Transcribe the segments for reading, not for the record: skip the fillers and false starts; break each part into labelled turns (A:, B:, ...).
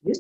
A: Yes.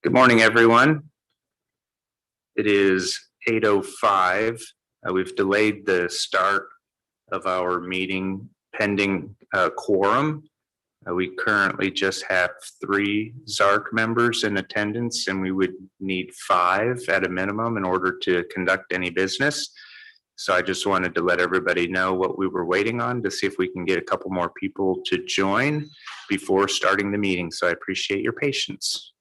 A: Good morning, everyone. It is 8:05. We've delayed the start of our meeting pending quorum. We currently just have 3 ZARC members in attendance, and we would need 5 at a minimum in order to conduct any business. So I just wanted to let everybody know what we were waiting on to see if we can get a couple more people to join before starting the meeting. So I appreciate your patience.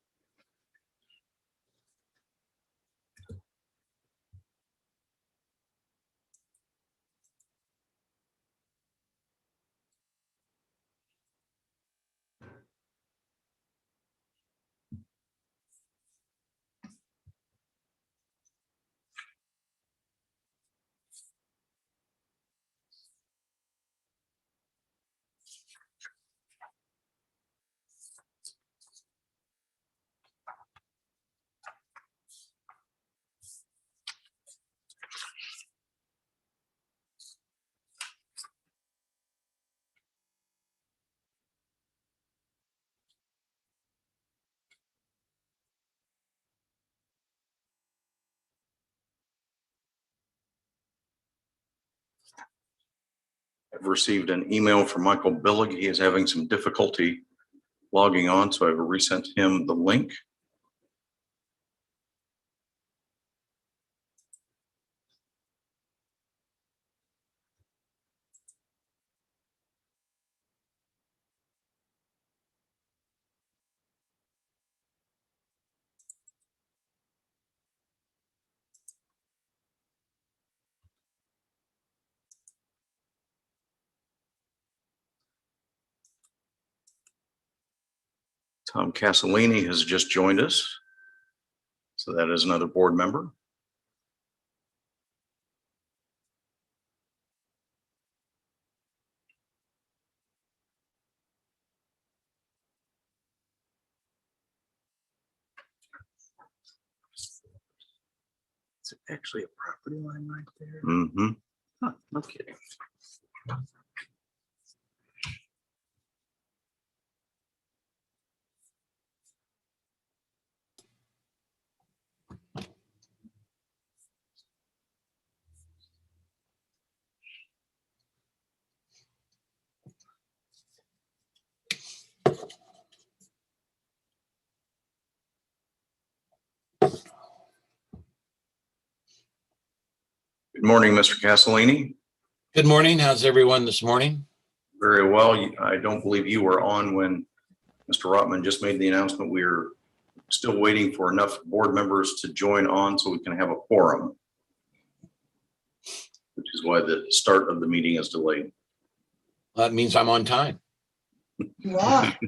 B: I've received an email from Michael Billig. He is having some difficulty logging on, so I've resent him the link. Tom Castellini has just joined us. So that is another board member.
A: Is it actually a property line right there?
B: Mm-hmm.
A: Huh, no kidding.
B: Good morning, Mr. Castellini.
C: Good morning. How's everyone this morning?
B: Very well. I don't believe you were on when Mr. Rotman just made the announcement. We're still waiting for enough board members to join on so we can have a quorum, which is why the start of the meeting is delayed.
C: That means I'm on time.
D: You are.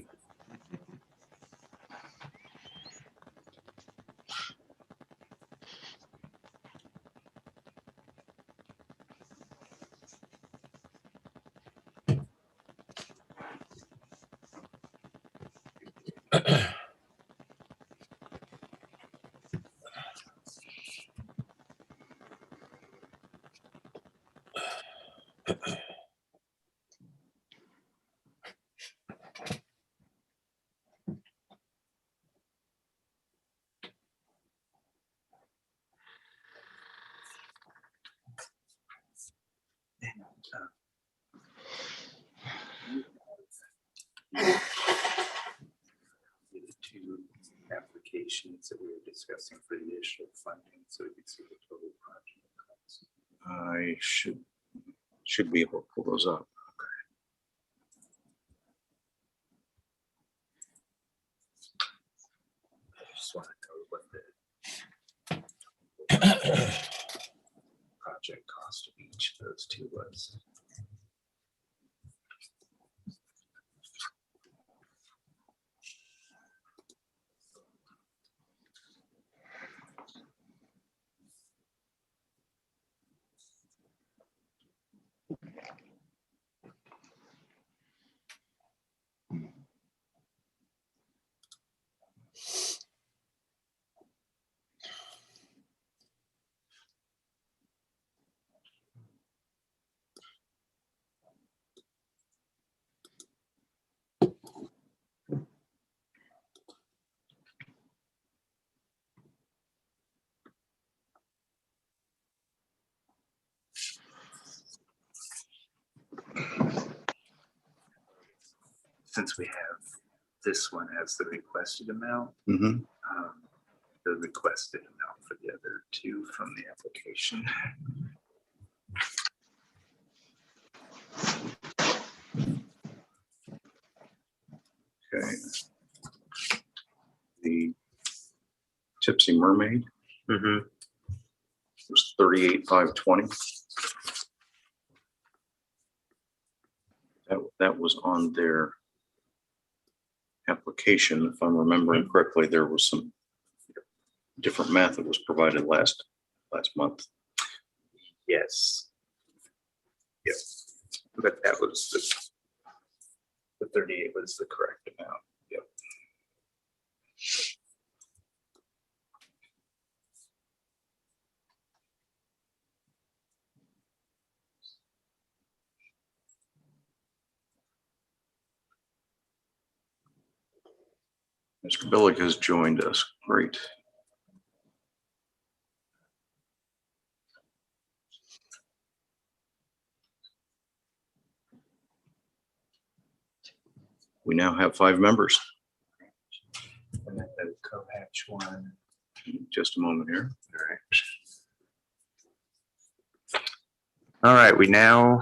A: The 2 applications that we were discussing for the initial funding, so we could see the total project cost.
B: I should be able to pull those up.
A: I just want to know what the project cost of each of those 2 was. since we have this one as the requested amount,
B: Mhm.
A: the requested amount for the other two from the application.
B: Okay. The Tipsy Mermaid
A: Mhm.
B: was 38,520. That was on their application. If I'm remembering correctly, there was some different math that was provided last month.
A: Yes. Yep. But that was the 38 was the correct amount. Yep.
B: Mr. Billick has joined us. Great. We now have 5 members.
A: And then the co-hatch one.
B: Just a moment here.
A: All right. All right, we now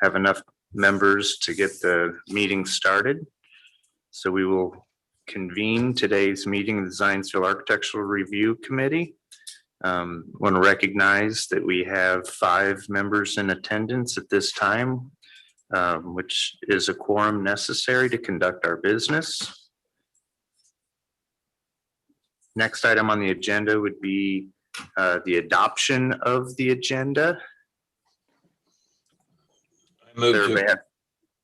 A: have enough members to get the meeting started. So we will convene today's meeting of the Zionsville Architectural Review Committee. Want to recognize that we have 5 members in attendance at this time, which is a quorum necessary to conduct our business. Next item on the agenda would be the adoption of the agenda.
C: I move
A: Everybody
C: to
A: have-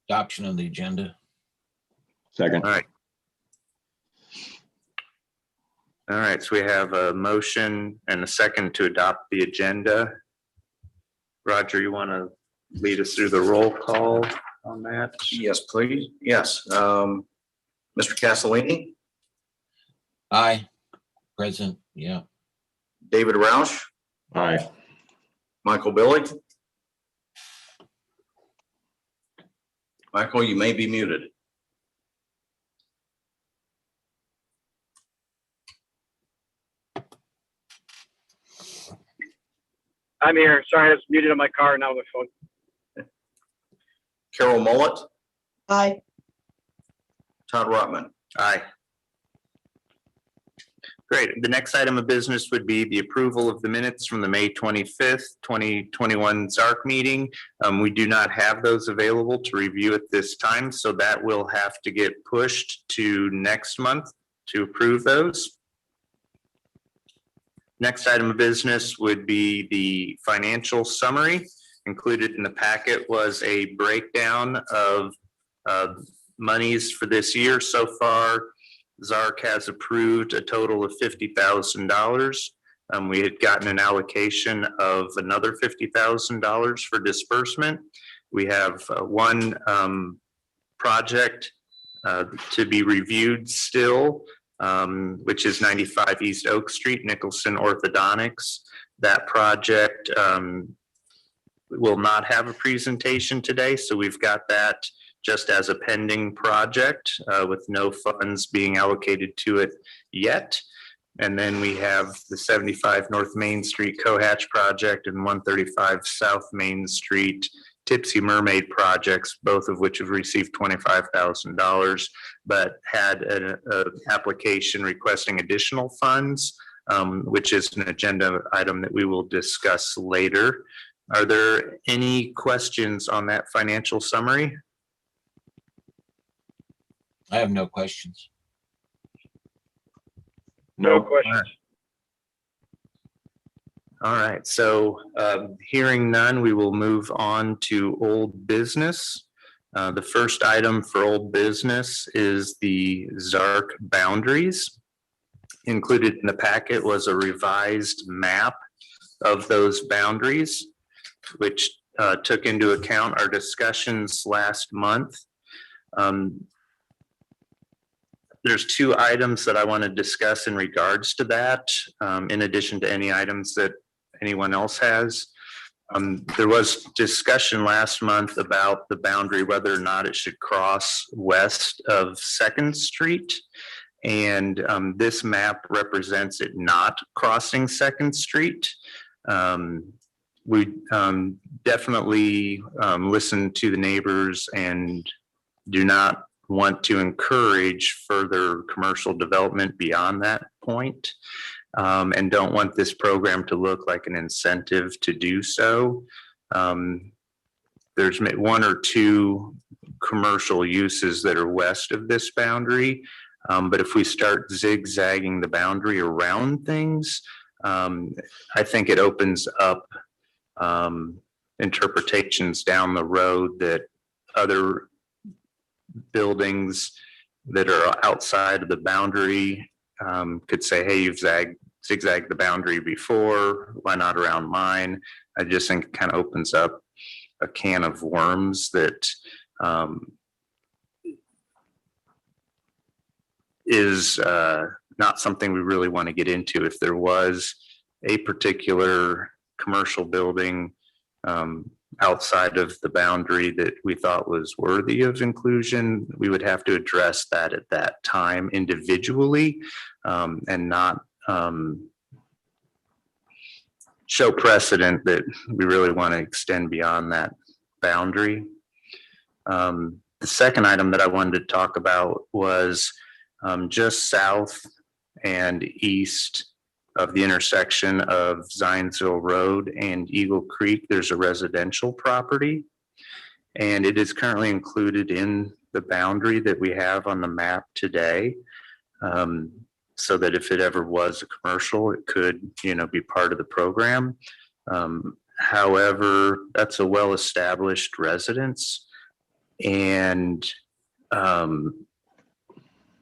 C: adoption of the agenda.
E: Second.
A: All right. All right, so we have a motion and a second to adopt the agenda. Roger, you want to lead us through the roll call on that?
B: Yes, please. Yes. Mr. Castellini,
C: Aye. Present, yeah.
B: David Roush,
E: Aye.
B: Michael Billy. Michael, you may be muted.
F: I'm here. Sorry, I was muted on my car, now my phone.
B: Carol Mullet,
D: Aye.
B: Todd Rotman.
A: Aye. Great. The next item of business would be the approval of the minutes from the May 25th, 2021 ZARC meeting. We do not have those available to review at this time, so that will have to get pushed to next month to approve those. Next item of business would be the financial summary. Included in the packet was a breakdown of monies for this year so far. ZARC has approved a total of $50,000. We had gotten an allocation of another $50,000 for disbursement. We have one project to be reviewed still, which is 95 East Oak Street, Nicholson Orthodontics. That project will not have a presentation today, so we've got that just as a pending project with no funds being allocated to it yet. And then we have the 75 North Main Street Cohatch project and 135 South Main Street Tipsy Mermaid projects, both of which have received $25,000, but had an application requesting additional funds, which is an agenda item that we will discuss later. Are there any questions on that financial summary?
C: I have no questions.
F: No questions.
A: All right, so hearing none, we will move on to old business. The first item for old business is the ZARC boundaries. Included in the packet was a revised map of those boundaries, which took into account our discussions last month. There's 2 items that I want to discuss in regards to that, in addition to any items that anyone else has. There was discussion last month about the boundary, whether or not it should cross west of Second Street. And this map represents it not crossing Second Street. We definitely listen to the neighbors and do not want to encourage further commercial development beyond that point, and don't want this program to look like an incentive to do so. There's one or two commercial uses that are west of this boundary, but if we start zigzagging the boundary around things, I think it opens up interpretations down the road that other buildings that are outside of the boundary could say, hey, you've zigzagged the boundary before, why not around mine? I just think it kind of opens up a can of worms that is not something we really want to get into. If there was a particular commercial building outside of the boundary that we thought was worthy of inclusion, we would have to address that at that time individually, and not show precedent that we really want to extend beyond that boundary. The second item that I wanted to talk about was just south and east of the intersection of Zionsville Road and Eagle Creek, there's a residential property, and it is currently included in the boundary that we have on the map today, so that if it ever was a commercial, it could, be part of the program. However, that's a well-established residence, and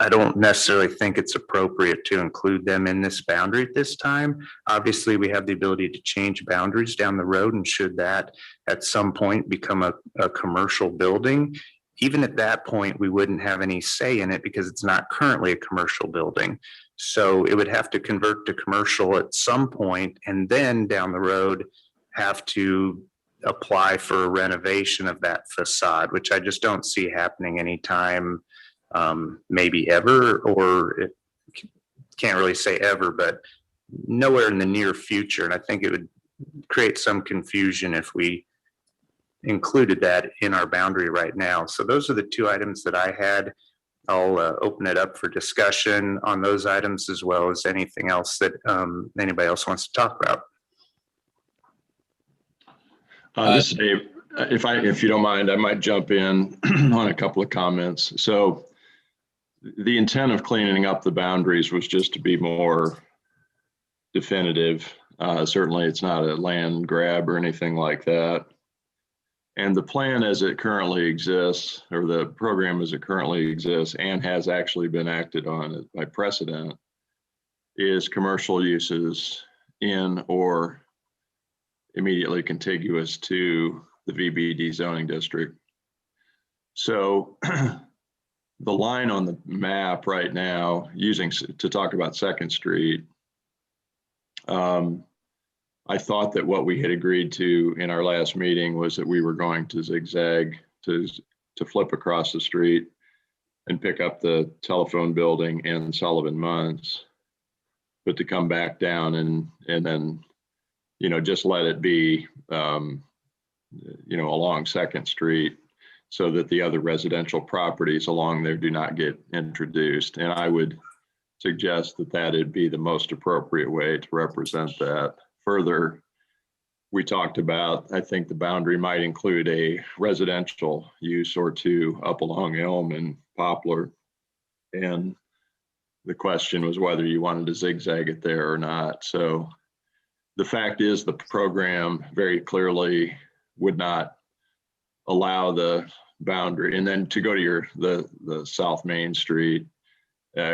A: I don't necessarily think it's appropriate to include them in this boundary at this time. Obviously, we have the ability to change boundaries down the road, and should that at some point become a commercial building, even at that point, we wouldn't have any say in it because it's not currently a commercial building. So it would have to convert to commercial at some point, and then down the road have to apply for a renovation of that facade, which I just don't see happening anytime maybe ever, or it can't really say ever, but nowhere in the near future. And I think it would create some confusion if we included that in our boundary right now. So those are the two items that I had. I'll open it up for discussion on those items, as well as anything else that anybody else wants to talk about.
E: This is Dave. If you don't mind, I might jump in on a couple of comments. So the intent of cleaning up the boundaries was just to be more definitive. Certainly it's not a land grab or anything like that. And the plan as it currently exists, or the program as it currently exists and has actually been acted on by precedent, is commercial uses in or immediately contiguous to the VBD zoning district. So the line on the map right now, using to talk about Second Street, I thought that what we had agreed to in our last meeting was that we were going to zigzag to flip across the street and pick up the telephone building and Sullivan Muntz, but to come back down and then, just let it be, along Second Street, so that the other residential properties along there do not get introduced. And I would suggest that that'd be the most appropriate way to represent that. Further, we talked about, I think the boundary might include a residential use or two up along Elm and Poplar. And the question was whether you wanted to zigzag it there or not. So the fact is the program very clearly would not allow the boundary. And then to go to the South Main Street,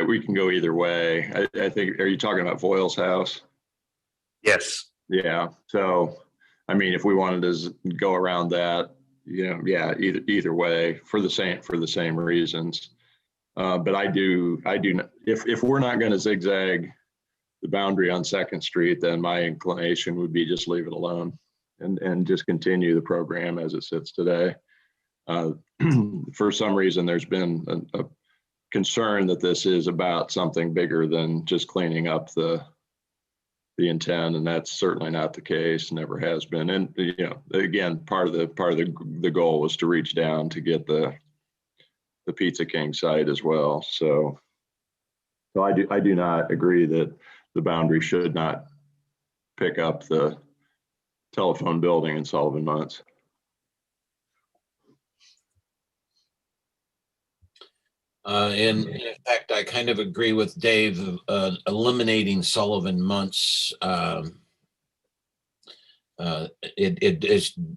E: we can go either way. I think, are you talking about Voil's house?
A: Yes.
E: Yeah. So, I mean, if we wanted to go around that, yeah, either way for the same reasons. But I do. If we're not going to zigzag the boundary on Second Street, then my inclination would be just leave it alone. and just continue the program as it sits today. For some reason, there's been a concern that this is about something bigger than just cleaning up the intent, and that's certainly not the case, never has been. And again, part of the goal was to reach down to get the Pizza King site as well. So I do not agree that the boundary should not pick up the telephone building in Sullivan Munts.
C: In fact, I kind of agree with Dave, eliminating Sullivan Munts.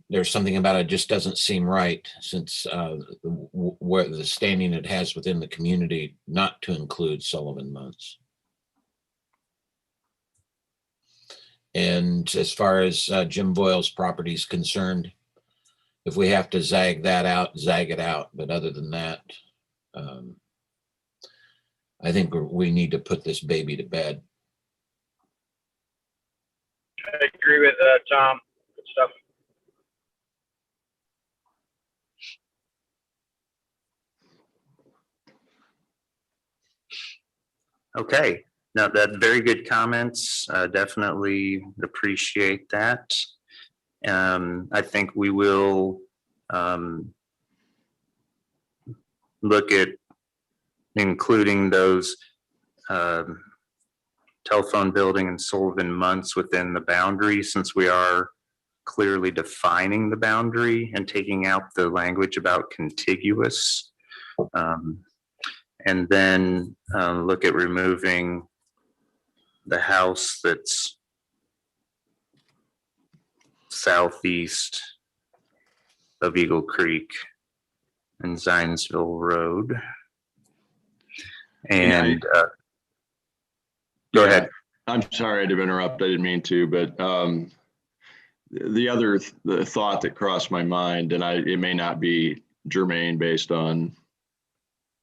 C: There's something about it just doesn't seem right, since where the standing it has within the community not to include Sullivan Munts. And as far as Jim Boyle's property is concerned, if we have to zag that out, zag it out. But other than that, I think we need to put this baby to bed.
F: I agree with Tom. Good stuff.
A: Okay, now that very good comments. Definitely appreciate that. I think we will look at including those telephone building and Sullivan Munts within the boundary, since we are clearly defining the boundary and taking out the language about contiguous. And then look at removing the house that's southeast of Eagle Creek and Zionsville Road. And go ahead.
E: I'm sorry to interrupt. I didn't mean to, but the thought that crossed my mind, and it may not be germane based on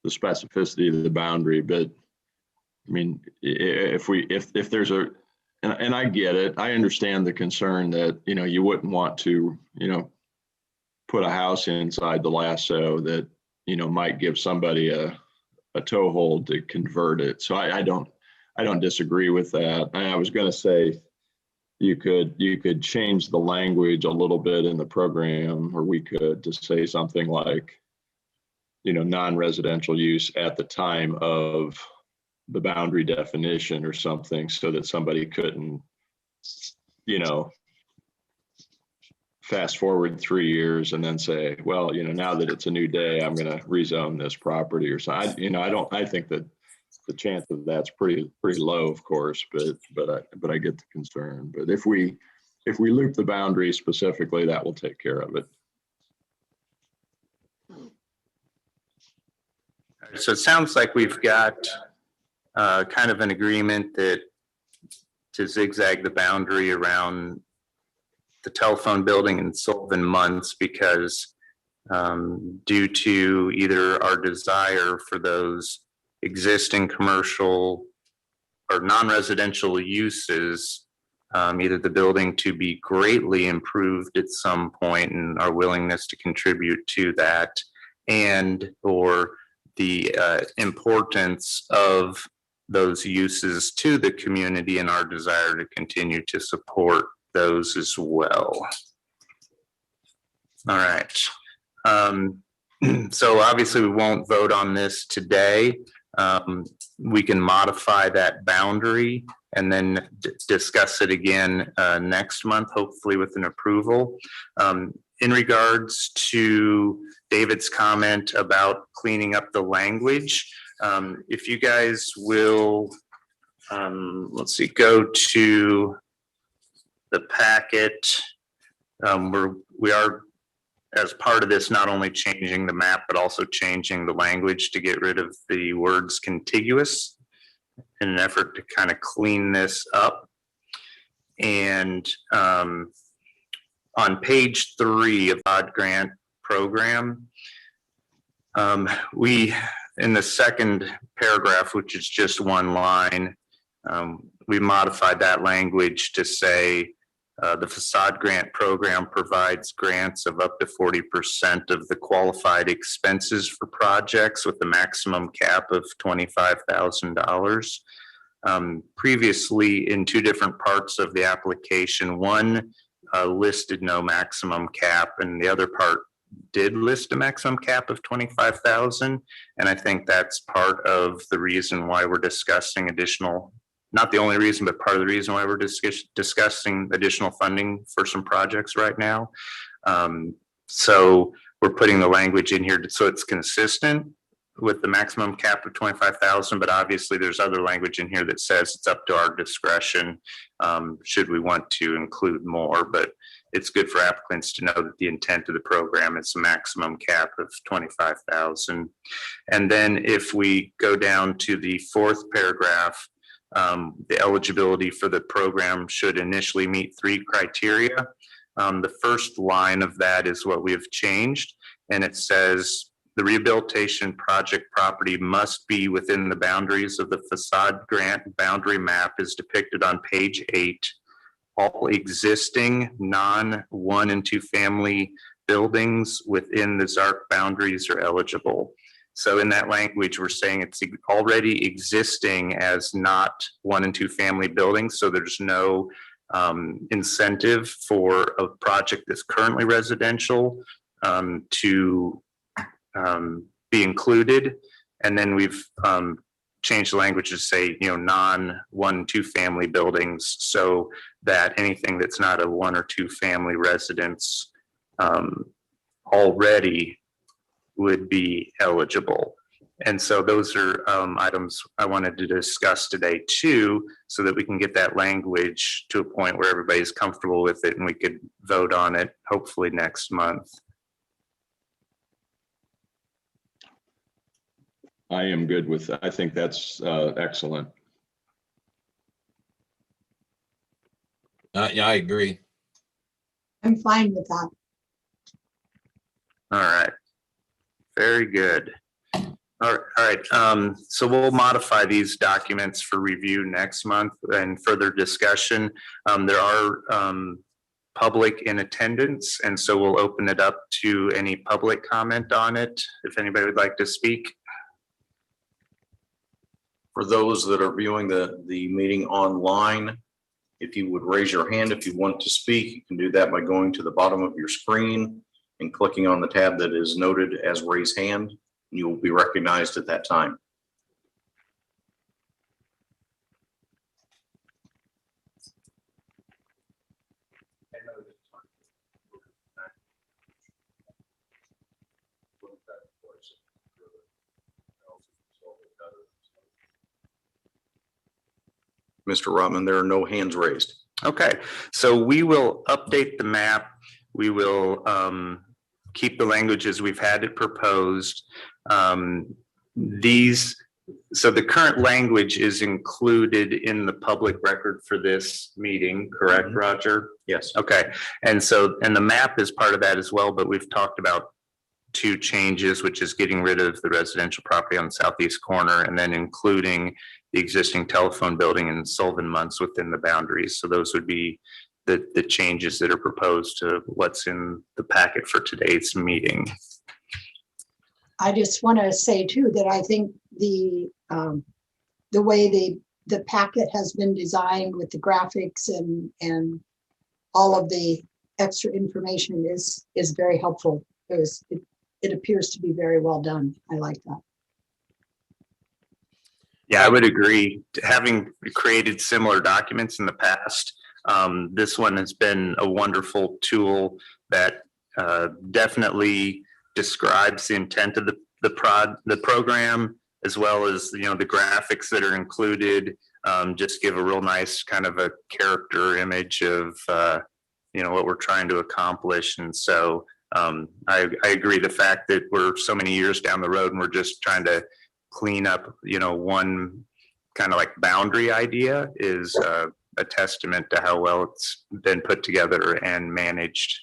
E: the specificity of the boundary, but I mean, if there's and I get it, I understand the concern that, you wouldn't want to, put a house inside the lasso that, might give somebody a toehold to convert it. So I don't disagree with that. I was going to say you could change the language a little bit in the program, or we could, to say something like, non-residential use at the time of the boundary definition or something, so that somebody couldn't, fast forward 3 years and then say, well, now that it's a new day, I'm going to rezone this property or something. I think that the chance of that's pretty low, of course, but I get the concern. But if we loop the boundary specifically, that will take care of it.
A: So it sounds like we've got kind of an agreement that to zigzag the boundary around the telephone building in Sullivan Munts, because due to either our desire for those existing commercial or non-residential uses, either the building to be greatly improved at some point and our willingness to contribute to that, and or the importance of those uses to the community and our desire to continue to support those as well. All right. So obviously we won't vote on this today. We can modify that boundary and then discuss it again next month, hopefully with an approval. In regards to David's comment about cleaning up the language, if you guys will, let's see, go to the packet. We are, as part of this, not only changing the map, but also changing the language to get rid of the words contiguous in an effort to kind of clean this up. And on page 3 of the grant program, we, in the second paragraph, which is just one line, we modified that language to say The facade grant program provides grants of up to 40% of the qualified expenses for projects with a maximum cap of $25,000. Previously, in two different parts of the application, one listed no maximum cap and the other part did list a maximum cap of 25,000. And I think that's part of the reason why we're discussing additional, not the only reason, but part of the reason why we're discussing additional funding for some projects right now. So we're putting the language in here so it's consistent with the maximum cap of 25,000, but obviously there's other language in here that says it's up to our discretion should we want to include more, but it's good for applicants to know that the intent of the program is a maximum cap of 25,000. And then if we go down to the fourth paragraph, the eligibility for the program should initially meet 3 criteria. The first line of that is what we have changed, and it says the rehabilitation project property must be within the boundaries of the facade grant boundary map as depicted on page 8. All existing non-1 and 2 family buildings within the ZARC boundaries are eligible. So in that language, we're saying it's already existing as not 1 and 2 family buildings. So there's no incentive for a project that's currently residential to be included. And then we've changed the language to say, non-1 and 2 family buildings, so that anything that's not a 1 or 2 family residence already would be eligible. And so those are items I wanted to discuss today too, so that we can get that language to a point where everybody's comfortable with it and we could vote on it hopefully next month.
E: I am good with that. I think that's excellent.
C: Yeah, I agree.
D: I'm fine with that.
A: All right. Very good. All right. So we'll modify these documents for review next month and further discussion. There are public in attendance, and so we'll open it up to any public comment on it. If anybody would like to speak.
B: For those that are viewing the meeting online, if you would raise your hand if you want to speak, you can do that by going to the bottom of your screen and clicking on the tab that is noted as raise hand. You will be recognized at that time. Mr. Rotman, there are no hands raised.
A: Okay, so we will update the map. We will keep the language as we've had it proposed. So the current language is included in the public record for this meeting, correct, Roger?
B: Yes.
A: Okay, and the map is part of that as well, but we've talked about 2 changes, which is getting rid of the residential property on the southeast corner and then including the existing telephone building in Sullivan Months within the boundaries. So those would be the changes that are proposed to what's in the packet for today's meeting.
D: I just want to say too that I think the way the packet has been designed with the graphics and all of the extra information is very helpful. It appears to be very well done. I like that.
A: Yeah, I would agree. Having created similar documents in the past, this one has been a wonderful tool that definitely describes the intent of the program, as well as the graphics that are included. Just give a real nice kind of a character image of what we're trying to accomplish. And so I agree. The fact that we're so many years down the road and we're just trying to clean up, one kind of like boundary idea is a testament to how well it's been put together and managed.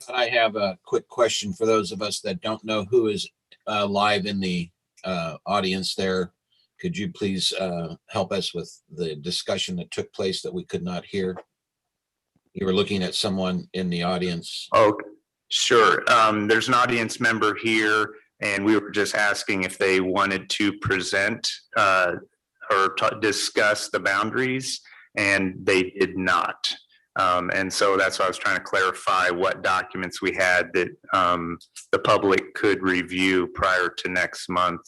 C: I have a quick question for those of us that don't know who is live in the audience there. Could you please help us with the discussion that took place that we could not hear? You were looking at someone in the audience.
A: Oh, sure. There's an audience member here, and we were just asking if they wanted to present or discuss the boundaries, and they did not. And so that's why I was trying to clarify what documents we had that the public could review prior to next month,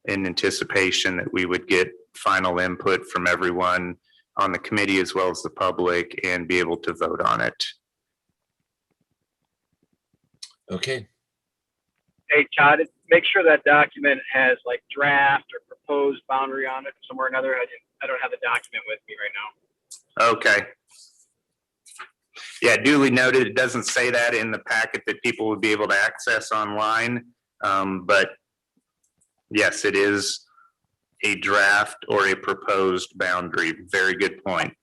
A: in anticipation that we would get final input from everyone on the committee as well as the public and be able to vote on it.
C: Okay.
F: Hey, Todd, make sure that document has like draft or proposed boundary on it somewhere or another. I don't have the document with me right now.
A: Okay. Yeah, duly noted. It doesn't say that in the packet that people would be able to access online. But yes, it is a draft or a proposed boundary. Very good point.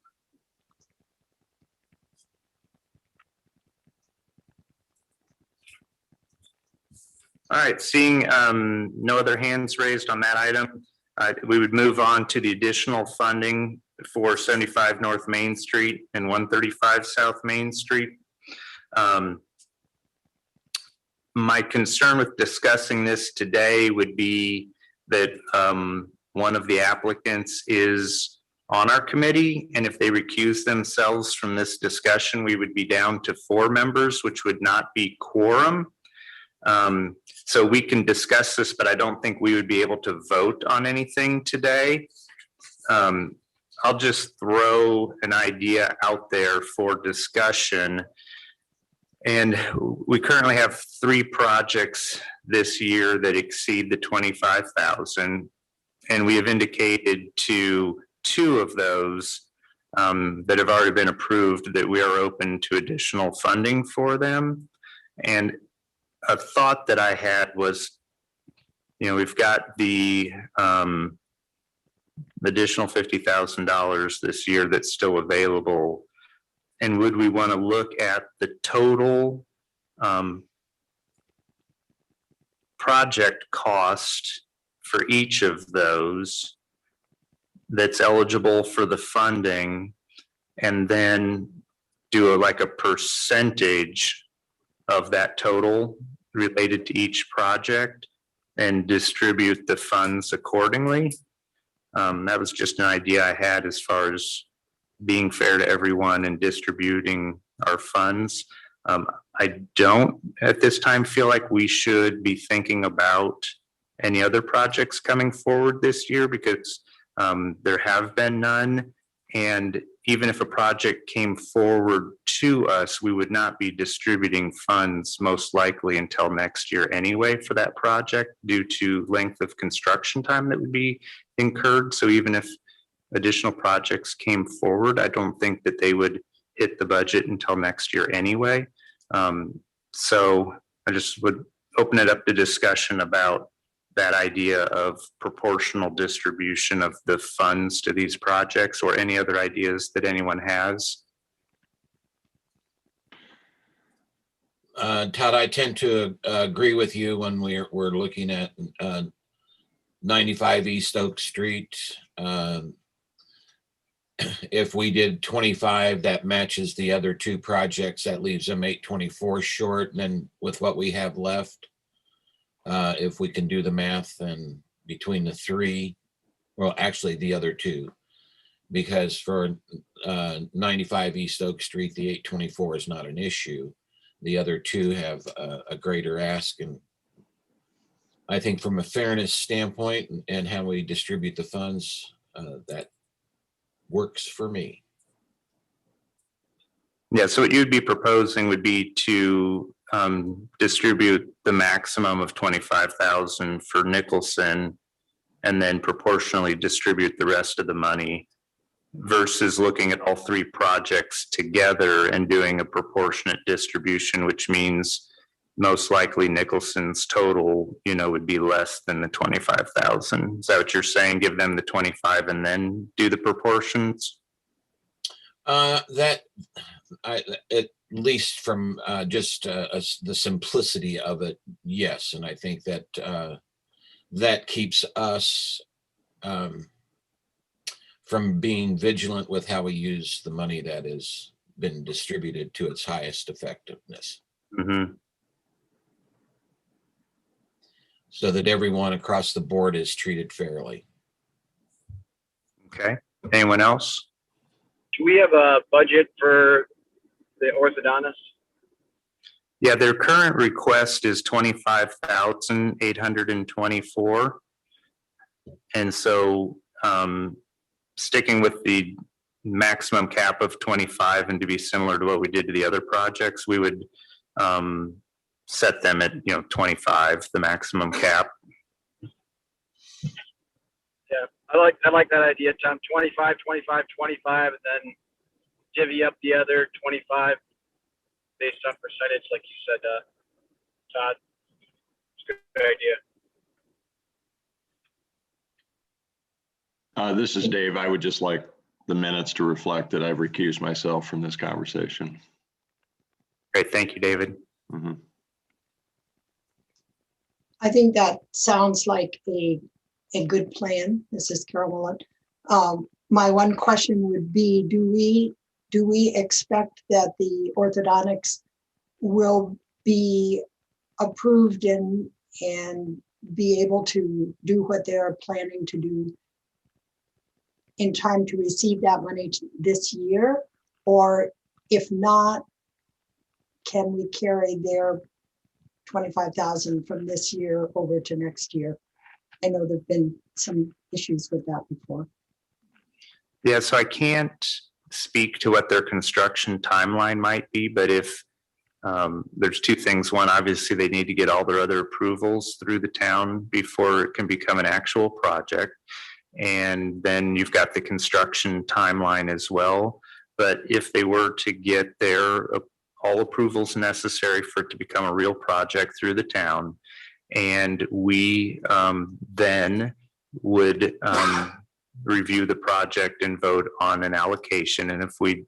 A: All right, seeing no other hands raised on that item, we would move on to the additional funding for 75 North Main Street and 135 South Main Street. My concern with discussing this today would be that one of the applicants is on our committee, and if they recuse themselves from this discussion, we would be down to 4 members, which would not be quorum. So we can discuss this, but I don't think we would be able to vote on anything today. I'll just throw an idea out there for discussion. And we currently have 3 projects this year that exceed the 25,000. And we have indicated to 2 of those that have already been approved that we are open to additional funding for them. And a thought that I had was, we've got the additional $50,000 this year that's still available. And would we want to look at the total project cost for each of those that's eligible for the funding, and then do like a percentage of that total related to each project and distribute the funds accordingly? That was just an idea I had as far as being fair to everyone and distributing our funds. I don't at this time feel like we should be thinking about any other projects coming forward this year, because there have been none. And even if a project came forward to us, we would not be distributing funds most likely until next year anyway for that project, due to length of construction time that would be incurred. So even if additional projects came forward, I don't think that they would hit the budget until next year anyway. So I just would open it up to discussion about that idea of proportional distribution of the funds to these projects, or any other ideas that anyone has.
C: Todd, I tend to agree with you when we're looking at 95 East Oak Street. If we did 25, that matches the other 2 projects. That leaves them 824 short. And then with what we have left, if we can do the math, and between the 3, well, actually the other 2, because for 95 East Oak Street, the 824 is not an issue. The other 2 have a greater ask. And I think from a fairness standpoint and how we distribute the funds, that works for me.
A: Yeah, so what you'd be proposing would be to distribute the maximum of 25,000 for Nicholson, and then proportionally distribute the rest of the money, versus looking at all 3 projects together and doing a proportionate distribution, which means most likely Nicholson's total, would be less than the 25,000. Is that what you're saying? Give them the 25 and then do the proportions?
C: At least from just the simplicity of it, yes. And I think that that keeps us from being vigilant with how we use the money that has been distributed to its highest effectiveness,
A: Mhm.
C: so that everyone across the board is treated fairly.
A: Okay, anyone else?
F: Do we have a budget for the orthodontist?
A: Yeah, their current request is 25,824. And so sticking with the maximum cap of 25, and to be similar to what we did to the other projects, we would set them at 25, the maximum cap.
F: Yeah, I like that idea, Tom. 25, 25, 25, and then divvy up the other 25 based on percentage, like you said, Todd. It's a good idea.
E: This is Dave. I would just like the minutes to reflect that I've recused myself from this conversation.
A: Great, thank you, David.
E: Mhm.
D: I think that sounds like a good plan. This is Carol. My one question would be, do we expect that the orthodontics will be approved and be able to do what they're planning to do in time to receive that money this year? Or if not, can we carry their 25,000 from this year over to next year? I know there've been some issues with that before.
A: Yeah, so I can't speak to what their construction timeline might be, but if there's two things. One, obviously they need to get all their other approvals through the town before it can become an actual project. And then you've got the construction timeline as well. But if they were to get their all approvals necessary for it to become a real project through the town, and we then would review the project and vote on an allocation. And if we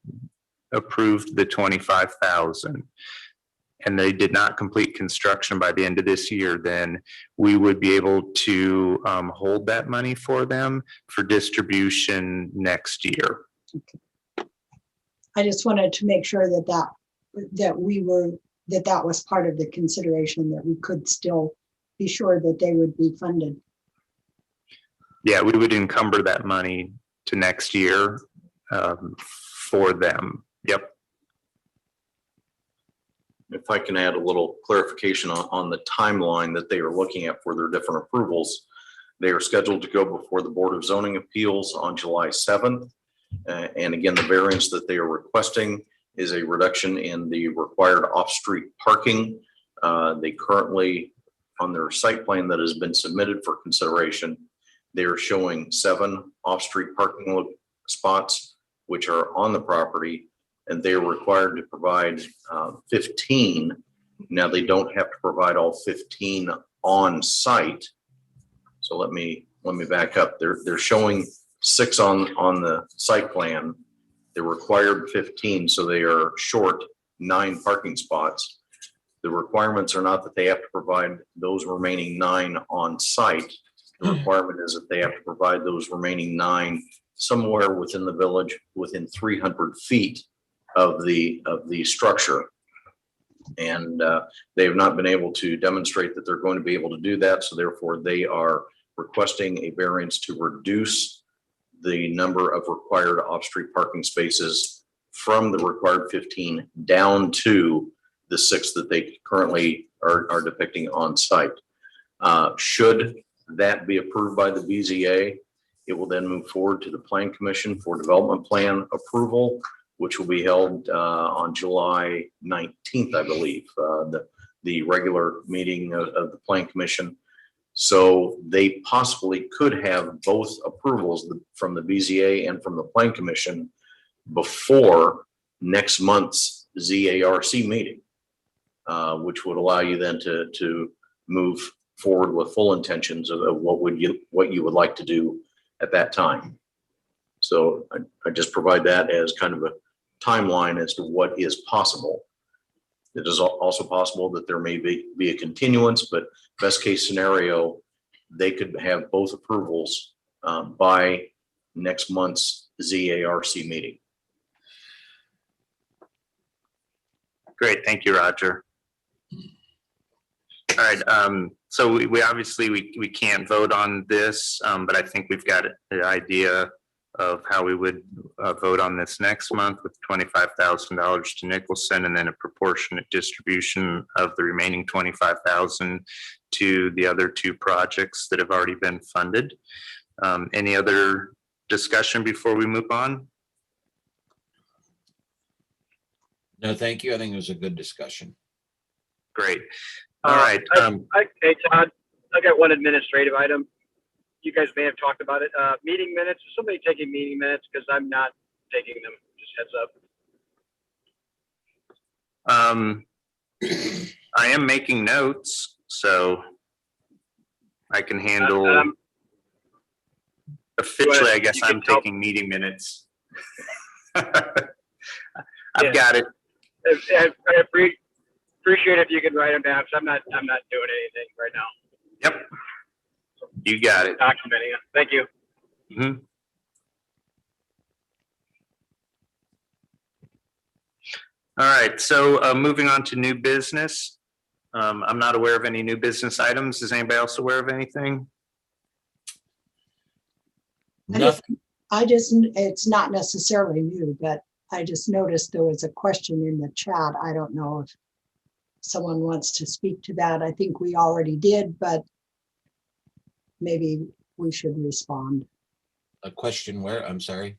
A: approved the 25,000 and they did not complete construction by the end of this year, then we would be able to hold that money for them for distribution next year.
D: Okay. I just wanted to make sure that was part of the consideration, that we could still be sure that they would be funded.
A: Yeah, we would encumber that money to next year for them. Yep.
B: If I can add a little clarification on the timeline that they are looking at for their different approvals. They are scheduled to go before the Board of Zoning Appeals on July 7th. And again, the variance that they are requesting is a reduction in the required off-street parking. They currently, on their site plan that has been submitted for consideration, they are showing 7 off-street parking spots, which are on the property, and they are required to provide 15. Now, they don't have to provide all 15 on site. So let me back up. They're showing 6 on the site plan. They're required 15, so they are short 9 parking spots. The requirements are not that they have to provide those remaining 9 on site. The requirement is that they have to provide those remaining 9 somewhere within the village, within 300 feet of the structure. And they have not been able to demonstrate that they're going to be able to do that. So therefore they are requesting a variance to reduce the number of required off-street parking spaces from the required 15 down to the 6 that they currently are depicting on site. Should that be approved by the BZA, it will then move forward to the Plan Commission for development plan approval, which will be held on July 19th, I believe, the regular meeting of the Plan Commission. So they possibly could have both approvals from the BZA and from the Plan Commission before next month's ZARC meeting, which would allow you then to move forward with full intentions of what you would like to do at that time. So I just provide that as kind of a timeline as to what is possible. It is also possible that there may be a continuance, but best case scenario, they could have both approvals by next month's ZARC meeting.
A: Great, thank you, Roger. All right, so we obviously, we can't vote on this, but I think we've got an idea of how we would vote on this next month with $25,000 to Nicholson and then a proportionate distribution of the remaining $25,000 to the other two projects that have already been funded. Any other discussion before we move on?
C: No, thank you. I think it was a good discussion.
A: Great. All right.
F: Hey, Todd, I got one administrative item. You guys may have talked about it. Meeting minutes. Is somebody taking meeting minutes? Because I'm not taking them. Just heads up.
A: I am making notes, so I can handle. Officially, I guess I'm taking meeting minutes. I've got it.
F: I appreciate if you could write them down, because I'm not doing anything right now.
A: Yep. You got it.
F: Documenting it. Thank you.
A: Mm-hmm. All right, so moving on to new business. I'm not aware of any new business items. Is anybody else aware of anything?
C: Nothing.
D: It's not necessarily new, but I just noticed there was a question in the chat. I don't know if someone wants to speak to that. I think we already did, but maybe we should respond.
C: A question where? I'm sorry.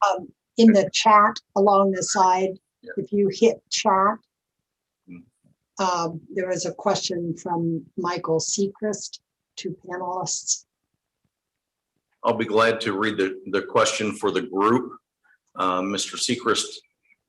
D: In the chat along the side, if you hit chat, there was a question from Michael Seacrest to panelists.
B: I'll be glad to read the question for the group. Mr. Seacrest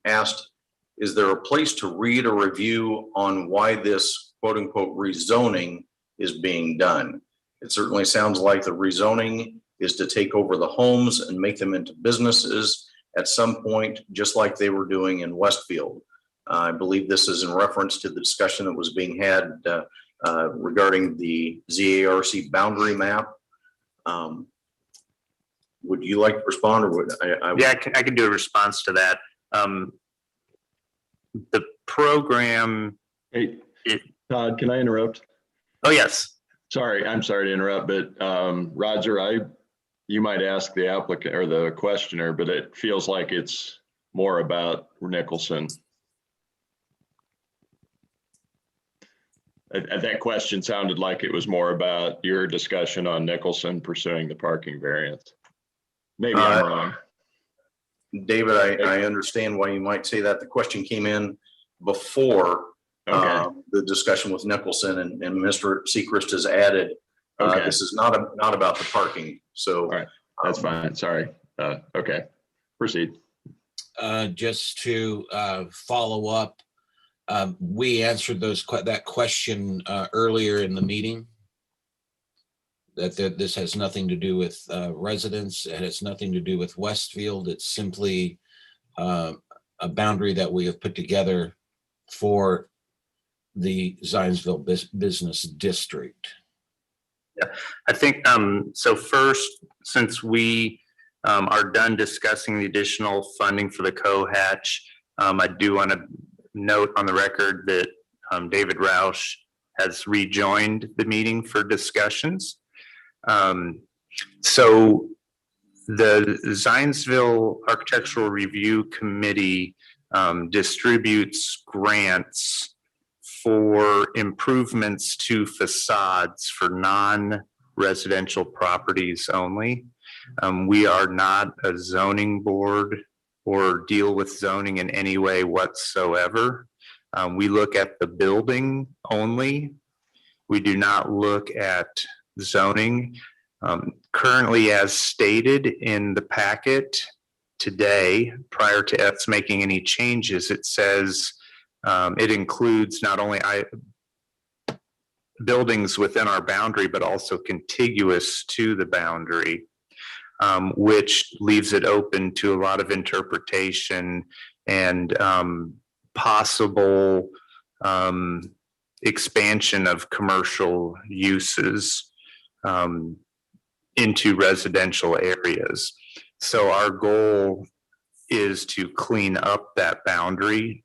B: asked, is there a place to read a review on why this quote unquote rezoning is being done? It certainly sounds like the rezoning is to take over the homes and make them into businesses at some point, just like they were doing in Westfield. I believe this is in reference to the discussion that was being had regarding the ZARC boundary map. Would you like to respond, or would I?
A: Yeah, I can do a response to that. The program.
E: Hey, Todd, can I interrupt?
A: Oh, yes.
E: Sorry, I'm sorry to interrupt, but Roger, you might ask the applicant or the questioner, but it feels like it's more about Nicholson. That question sounded like it was more about your discussion on Nicholson pursuing the parking variance. Maybe I'm wrong.
B: David, I understand why you might say that. The question came in before the discussion with Nicholson, and Mr. Seacrest has added, this is not about the parking. So
E: all right, that's fine. Sorry. Okay, proceed.
C: Just to follow up, we answered that question earlier in the meeting. That this has nothing to do with residents. It has nothing to do with Westfield. It's simply a boundary that we have put together for the Zionsville business district.
A: Yeah, I think so. First, since we are done discussing the additional funding for the co-hatch, I do want to note on the record that David Roush has rejoined the meeting for discussions. So the Zionsville Architectural Review Committee distributes grants for improvements to facades for non-residential properties only. We are not a zoning board or deal with zoning in any way whatsoever. We look at the building only. We do not look at zoning. Currently, as stated in the packet today, prior to us making any changes, it says it includes not only buildings within our boundary, but also contiguous to the boundary, which leaves it open to a lot of interpretation and possible expansion of commercial uses into residential areas. So our goal is to clean up that boundary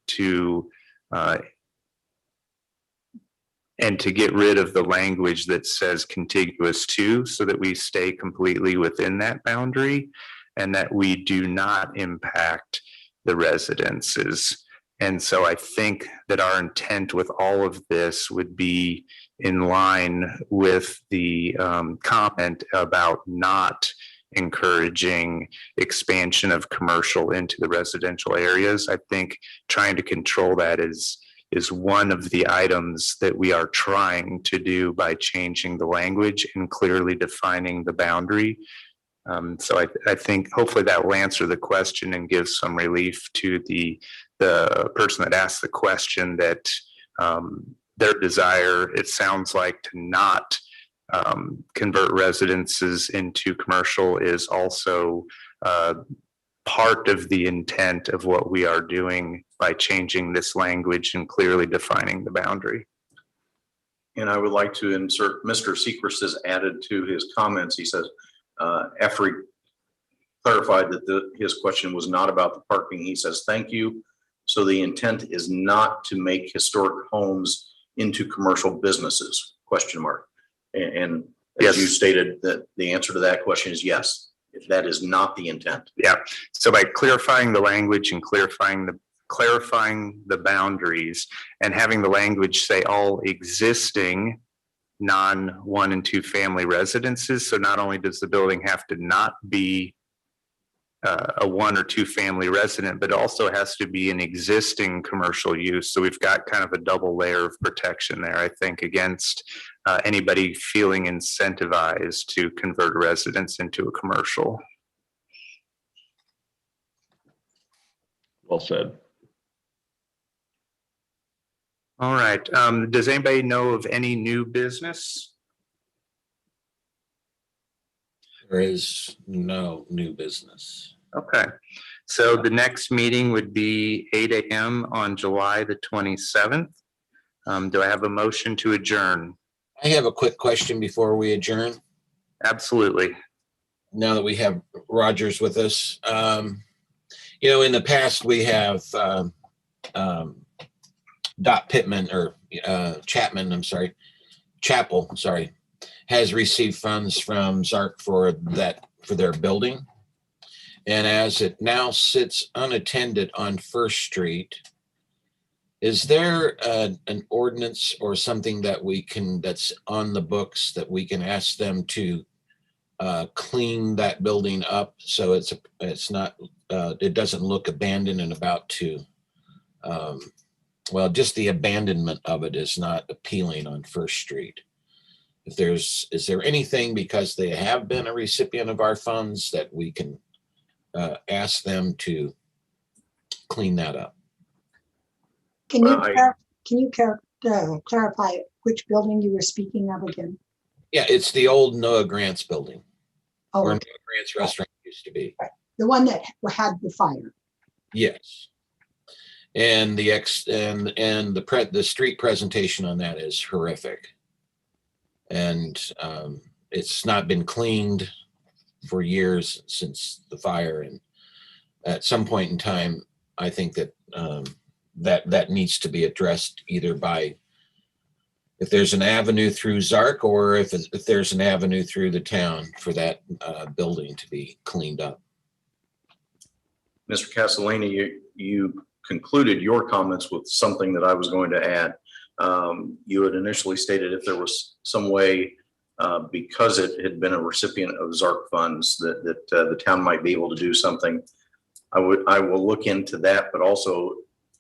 A: and to get rid of the language that says contiguous to, so that we stay completely within that boundary and that we do not impact the residences. And so I think that our intent with all of this would be in line with the comment about not encouraging expansion of commercial into the residential areas. I think trying to control that is one of the items that we are trying to do by changing the language and clearly defining the boundary. So I think hopefully that will answer the question and give some relief to the person that asked the question, that their desire, it sounds like, to not convert residences into commercial is also part of the intent of what we are doing by changing this language and clearly defining the boundary.
B: And I would like to insert, Mr. Sechrist has added to his comments. He says, after he clarified that his question was not about the parking, he says, thank you. So the intent is not to make historic homes into commercial businesses, question mark. And as you stated, that the answer to that question is yes. That is not the intent.
A: Yeah. So by clarifying the language and clarifying the boundaries and having the language say all existing non-1 and 2 family residences. So not only does the building have to not be a 1 or 2 family resident, but also has to be an existing commercial use. So we've got kind of a double layer of protection there, I think, against anybody feeling incentivized to convert a residence into a commercial.
E: Well said.
A: All right. Does anybody know of any new business?
C: There is no new business.
A: Okay. So the next meeting would be 8 a.m. on July the 27th. Do I have a motion to adjourn?
C: I have a quick question before we adjourn.
A: Absolutely.
C: Now that we have Rogers with us, you know, in the past we have Dot Pittman or Chapel, has received funds from ZARC for their building. And as it now sits unattended on First Street, is there an ordinance or something that that's on the books that we can ask them to clean that building up so it's not it doesn't look abandoned and about to well, just the abandonment of it is not appealing on First Street. Is there anything, because they have been a recipient of our funds, that we can ask them to clean that up?
D: Can you clarify which building you were speaking of again?
C: Yeah, it's the old Noah Grant's building,
D: Oh,
C: where Noah Grant's restaurant used to be.
D: the one that had the fire.
C: Yes. And the street presentation on that is horrific. And it's not been cleaned for years since the fire. And at some point in time, I think that that needs to be addressed either by, if there's an avenue through ZARC, or if there's an avenue through the town for that building to be cleaned up.
B: Mr. Castellini, you concluded your comments with something that I was going to add. You had initially stated if there was some way, because it had been a recipient of ZARC funds, that the town might be able to do something. I will look into that, but also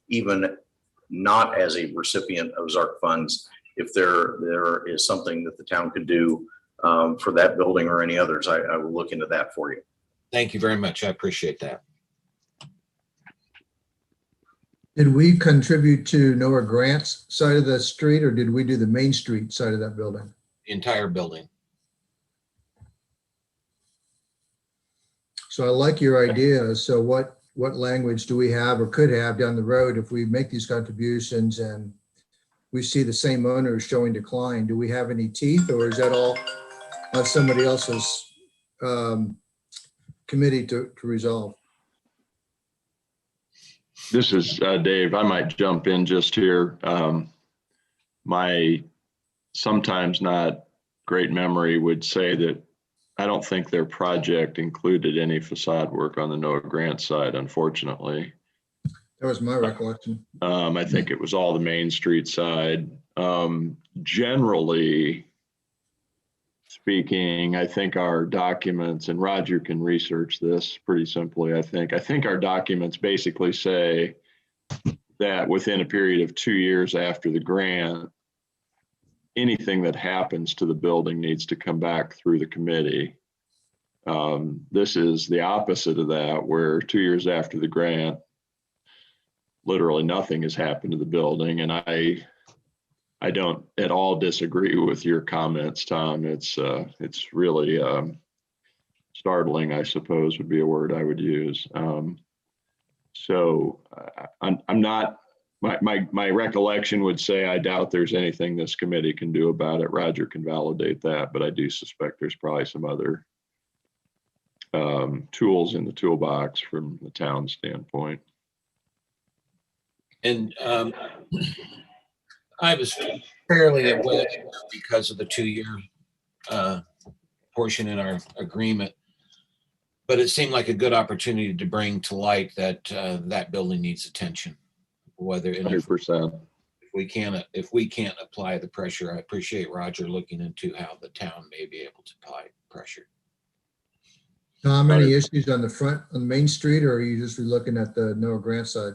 B: even not as a recipient of ZARC funds, if there is something that the town could do for that building or any others, I will look into that for you.
C: Thank you very much. I appreciate that.
G: Did we contribute to Noah Grant's side of the street, or did we do the Main Street side of that building?
C: The entire building.
G: So I like your idea. So what language do we have or could have down the road if we make these contributions and we see the same owners showing decline? Do we have any teeth, or is that all on somebody else's committee to resolve?
E: This is Dave. I might jump in just here. My sometimes not great memory would say that I don't think their project included any facade work on the NOAA grant side, unfortunately.
G: That was my recollection.
E: I think it was all the Main Street side. Generally speaking, I think our documents, and Roger can research this pretty simply, I think our documents basically say that within a period of 2 years after the grant, anything that happens to the building needs to come back through the committee. This is the opposite of that, where 2 years after the grant, literally nothing has happened to the building. And I don't at all disagree with your comments, Tom. It's really startling, I suppose would be a word I would use. So I'm not, my recollection would say I doubt there's anything this committee can do about it. Roger can validate that, but I do suspect there's probably some other tools in the toolbox from the town standpoint.
C: And I was fairly aware because of the 2-year portion in our agreement, but it seemed like a good opportunity to bring to light that that building needs attention. Whether and if
E: 100%.
C: if we can't apply the pressure, I appreciate Roger looking into how the town may be able to apply pressure.
G: Tom, any issues on the front, on the Main Street, or are you just looking at the NOAA grant side?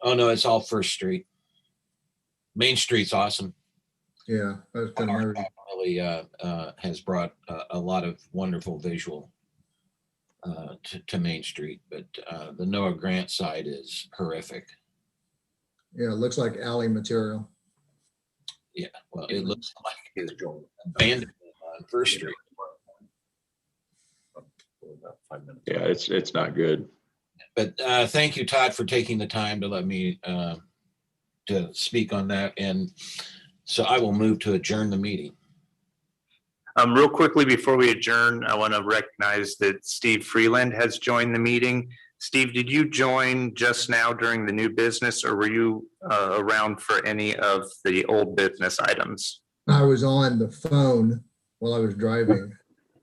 C: Oh no, it's all First Street. Main Street's awesome.
G: Yeah, that was kind of my reading.
C: Really has brought a lot of wonderful visual to Main Street, but the NOAA grant side is horrific.
G: Yeah, it looks like alley material.
C: Yeah, well, it looks like abandoned on First Street.
E: Yeah, it's not good.
C: But thank you, Todd, for taking the time to let me to speak on that. And so I will move to adjourn the meeting.
A: Real quickly before we adjourn, I want to recognize that Steve Freeland has joined the meeting. Steve, did you join just now during the new business, or were you around for any of the old business items?
G: I was on the phone while I was driving,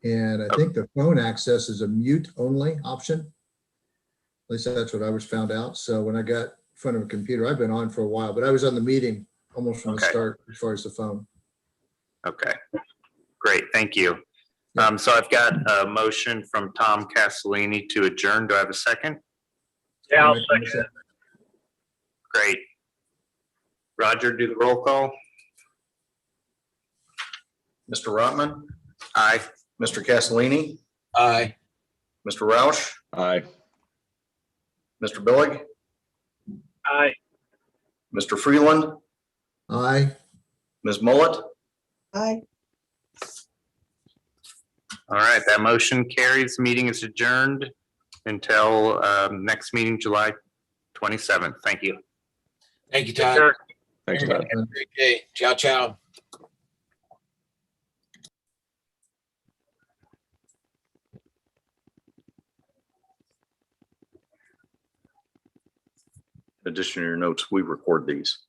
G: and I think the phone access is a mute only option. At least that's what I was found out. So when I got in front of a computer, I've been on for a while, but I was on the meeting almost from the start as far as the phone.
A: Okay, great, thank you. So I've got a motion from Tom Castellini to adjourn. Do I have a second?
F: Yeah, I'll second it.
A: Great. Roger, do the roll call.
B: Mr. Rotman,
A: Aye.
B: Mr. Castellini,
C: Aye.
B: Mr. Roush,
E: Aye.
B: Mr. Billig,
F: Aye.
B: Mr. Freeland,
G: Aye.
B: Ms. Mullet,
D: Aye.
A: All right, that motion carries. Meeting is adjourned until next meeting, July 27th. Thank you.
C: Thank you, Todd.
F: Sure.
E: Thanks, Todd.
C: Have a great day. Ciao, ciao.
B: in addition to your notes, we record these.